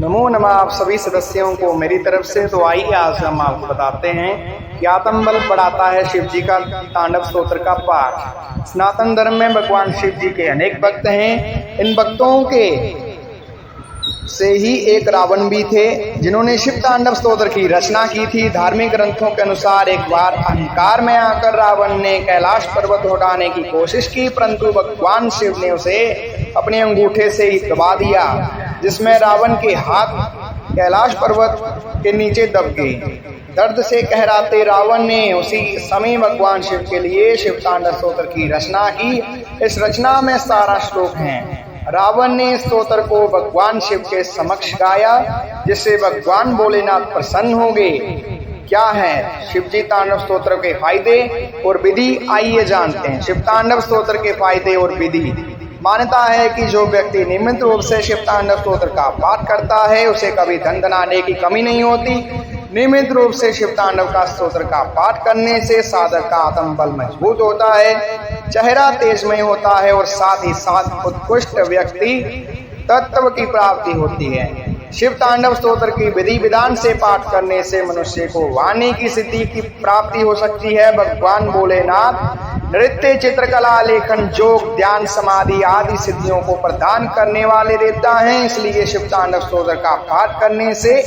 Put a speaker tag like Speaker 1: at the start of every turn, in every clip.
Speaker 1: नमो नमः आप सभी सदस्यों को मेरी तरफ से। तो आइए आज हम आपको बताते हैं कि आत्मबल बढ़ाता है शिव जी का तांडव स्तोत्र का पाठ। सनातन धर्म में भगवान शिव जी के अनेक भक्त हैं। इन भक्तों के से ही एक रावण भी थे जिन्होंने शिव तांडव स्तोत्र की रचना की थी। धार्मिक ग्रंथों के अनुसार एक बार अहंकार में आकर रावण ने कैलाश पर्वत उठाने की कोशिश की, परंतु भगवान शिव ने उसे अपने अंगूठे से ही दबा दिया, जिसमें रावण के हाथ कैलाश पर्वत के नीचे दब गए। दर्द से कहराते रावण ने उसी समय भगवान शिव के लिए शिव तांडव स्तोत्र की रचना की। इस रचना में 17 श्लोक हैं। रावण ने इस स्तोत्र को भगवान शिव के समक्ष गाया, जिससे भगवान भोलेनाथ प्रसन्न हो गए। क्या है शिव जी तांडव स्तोत्र के फायदे और विधि, आइए जानते हैं। शिव तांडव स्तोत्र के फायदे और विधि। मान्यता है कि जो व्यक्ति नियमित रूप से शिव तांडव स्तोत्र का पाठ करता है उसे कभी धन धनाने की कमी नहीं होती। नियमित रूप से शिव तांडव का स्तोत्र का पाठ करने से साधक का आत्मबल मजबूत होता है, चेहरा तेजमय होता है और साथ ही साथ उत्कृष्ट व्यक्ति तत्व की प्राप्ति होती है। शिव तांडव स्तोत्र की विधि विधान से पाठ करने से मनुष्य को वाणी की सिद्धि की प्राप्ति हो सकती है। भगवान भोलेनाथ नृत्य, चित्रकला, लेखन, योग, ध्यान, समाधि आदि सिद्धियों को प्रदान करने वाले देवता हैं। इसलिए शिव तांडव स्तोत्र का पाठ करने से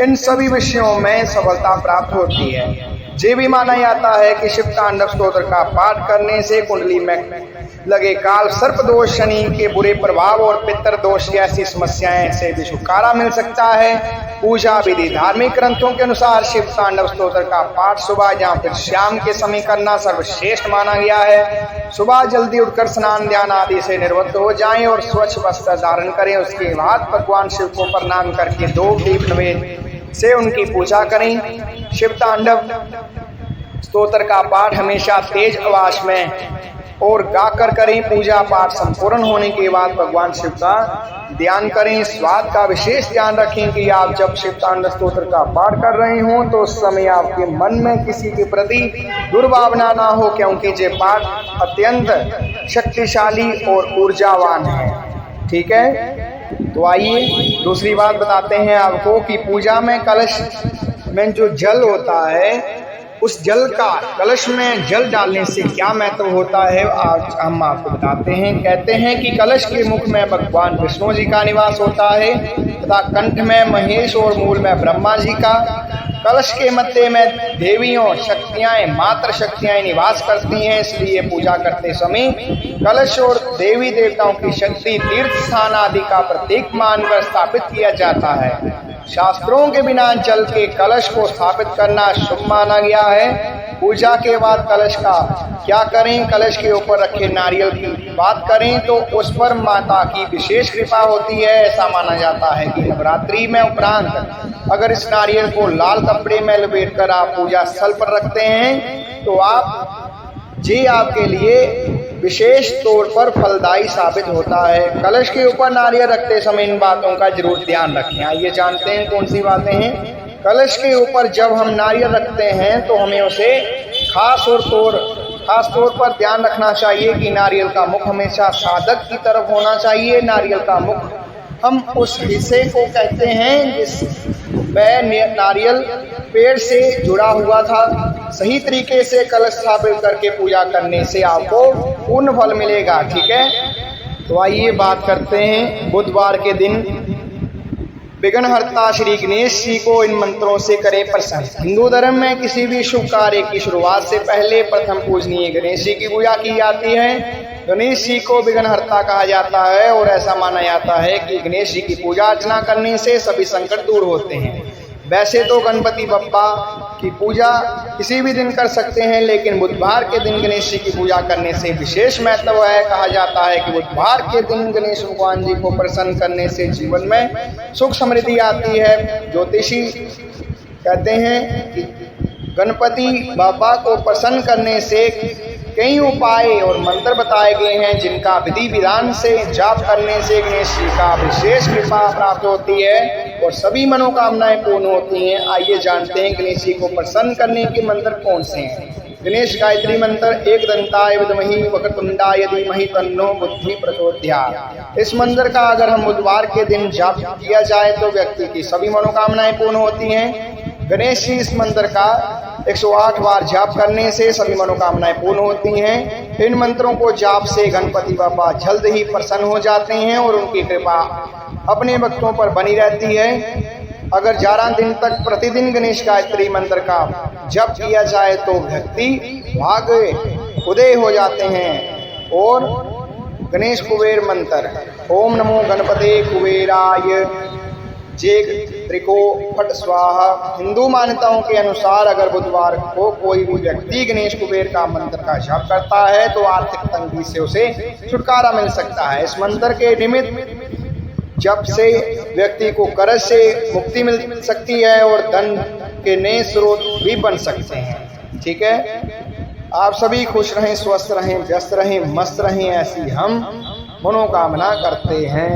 Speaker 1: इन सभी विषयों में सफलता प्राप्त होती है। ये भी माना जाता है कि शिव तांडव स्तोत्र का पाठ करने से कुंडली में लगे काल सर्प दोष, शनि के बुरे प्रभाव और पितर दोष जैसी समस्याएं से भी छुटकारा मिल सकता है। पूजा विधि। धार्मिक ग्रंथों के अनुसार शिव तांडव स्तोत्र का पाठ सुबह या फिर शाम के समय करना सर्वश्रेष्ठ माना गया है। सुबह जल्दी उठकर स्नान, ध्यान आदि से निवृत्त हो जाएं और स्वच्छ वस्त्र धारण करें। उसके बाद भगवान शिव को प्रणाम करके 2 दीप नैवेद्य से उनकी पूजा करें। शिव तांडव स्तोत्र का पाठ हमेशा तेज आवाज में और गाकर करें। पूजा पाठ संपूर्ण होने के बाद भगवान शिव का ध्यान करें। स्वाद का विशेष ध्यान रखें कि आप जब शिव तांडव स्तोत्र का पाठ कर रहे हों तो उस समय आपके मन में किसी के प्रति दुर्भावना ना हो, क्योंकि ये पाठ अत्यंत शक्तिशाली और ऊर्जावान है। ठीक है, तो आइए दूसरी बात बताते हैं आपको कि पूजा में कलश में जो जल होता है, उस जल का कलश में जल डालने से क्या महत्व होता है, आज हम आपको बताते हैं। कहते हैं कि कलश के मुख में भगवान विष्णु जी का निवास होता है तथा कंठ में महेश और मूल में ब्रह्मा जी का। कलश के मध्य में देवियों शक्तियां, मात्र शक्तियां निवास करती हैं। इसलिए पूजा करते समय कलश और देवी देवताओं की शक्ति, तीर्थ स्थान आदि का प्रतीक मानकर स्थापित किया जाता है। शास्त्रों के बिना जल के कलश को स्थापित करना शुभ माना गया है। पूजा के बाद कलश का क्या करें? कलश के ऊपर रखे नारियल की बात करें तो उस पर माता की विशेष कृपा होती है। ऐसा माना जाता है कि नवरात्रि में उपरांत अगर इस नारियल को लाल कपड़े में लपेटकर आप पूजा स्थल पर रखते हैं तो आपके लिए विशेष तौर पर फलदायी साबित होता है। कलश के ऊपर नारियल रखते समय इन बातों का जरूर ध्यान रखें। आइए जानते हैं कौन सी बातें हैं। कलश के ऊपर जब हम नारियल रखते हैं तो हमें उसे खास तौर पर ध्यान रखना चाहिए कि नारियल का मुख हमेशा साधक की तरफ होना चाहिए। नारियल का मुख हम उस हिस्से को कहते हैं जिस वह नारियल पेड़ से जुड़ा हुआ था। सही तरीके से कलश स्थापित करके पूजा करने से आपको पूर्ण फल मिलेगा। ठीक है, तो आइए बात करते हैं। बुधवार के दिन विघ्नहर्ता श्री गणेश जी को इन मंत्रों से करें प्रसन्न। हिंदू धर्म में किसी भी शुभ कार्य की शुरुआत से पहले प्रथम पूजनीय गणेश जी की पूजा की जाती है। गणेश जी को विघ्नहर्ता कहा जाता है और ऐसा माना जाता है कि गणेश जी की पूजा अर्चना करने से सभी संकट दूर होते हैं। वैसे तो गणपति बप्पा की पूजा किसी भी दिन कर सकते हैं, लेकिन बुधवार के दिन गणेश जी की पूजा करने से विशेष महत्व है। कहा जाता है कि बुधवार के दिन गणेश भगवान जी को प्रसन्न करने से जीवन में सुख समृद्धि आती है। ज्योतिषी कहते हैं कि गणपति बाबा को प्रसन्न करने से कई उपाय और मंत्र बताए गए हैं, जिनका विधि विधान से जाप करने से गणेश जी का विशेष कृपा प्राप्त होती है और सभी मनोकामनाएं पूर्ण होती हैं। आइए जानते हैं गणेश जी को प्रसन्न करने के मंत्र कौन से हैं। गणेश गायत्री मंत्र एक दंताय विद्महि वक्रतुंडाय धीमहि तन्नो बुद्धि प्रचोदयात्। इस मंत्र का अगर हम बुधवार के दिन जाप किया जाए तो व्यक्ति की सभी मनोकामनाएं पूर्ण होती हैं। गणेश जी इस मंत्र का 108 बार जाप करने से सभी मनोकामनाएं पूर्ण होती हैं। इन मंत्रों को जाप से गणपति बाबा जल्द ही प्रसन्न हो जाते हैं और उनकी कृपा अपने भक्तों पर बनी रहती है। अगर 11 दिन तक प्रतिदिन गणेश गायत्री मंत्र का जप किया जाए तो व्यक्ति भाग्य उदय हो जाते हैं। और गणेश कुबेर मंत्र ओम नमो गणपते कुबेराय जेग त्रिको फट स्वाहा। हिंदू मान्यताओं के अनुसार अगर बुधवार को कोई भी व्यक्ति गणेश कुबेर का मंत्र का जाप करता है तो आर्थिक तंगी से उसे छुटकारा मिल सकता है। इस मंत्र के निमित्त जप से व्यक्ति को कर्ज से मुक्ति मिल सकती है और धन के नए स्रोत भी बन सकते हैं। ठीक है, आप सभी खुश रहें, स्वस्थ रहें, व्यस्त रहें, मस्त रहें, ऐसी हम मनोकामना करते हैं।